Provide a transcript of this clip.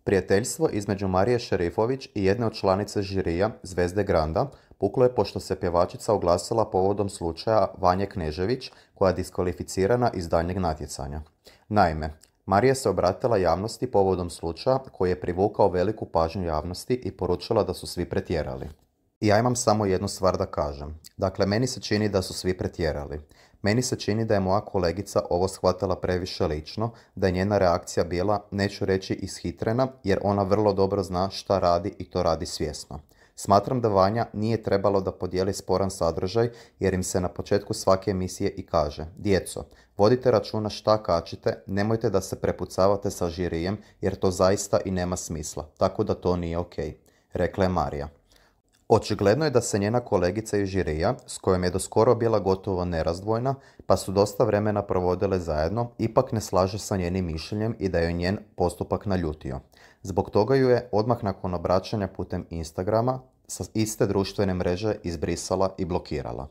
Prijateljstvo između Marije Šerifović i jedne od članice žirija, Zvezde Granda, puklo je pošto se pjevačica oglasila povodom slučaja Vanje Knežević, koja je diskvalificirana iz daljnjeg natjecanja. Naime, Marija se obratila javnosti povodom slučaja koji je privukao veliku pažnju javnosti i poručila da su svi pretjerali. I ja imam samo jednu stvar da kažem. Dakle, meni se čini da su svi pretjerali. Meni se čini da je moja kolegica ovo shvatila previše lično, da je njena reakcija bila, neću reći ishitrena, jer ona vrlo dobro zna šta radi i to radi svjesno. Smatram da Vanja nije trebalo da podijeli sporan sadržaj, jer im se na početku svake emisije i kaže: djeco, vodite računa šta kačite, nemojte da se prepucavate sa žirijem, jer to zaista i nema smisla, tako da to nije ok, rekla je Marija. Očigledno je da se njena kolegica iz žirija, s kojom je doskoro bila gotovo nerazdvojna, pa su dosta vremena provodile zajedno, ipak ne slaže sa njenim mišljenjem i da je njen postupak naljutio. Zbog toga ju je odmah nakon obraćanja putem Instagrama sa iste društvene mreže izbrisala i blokirala.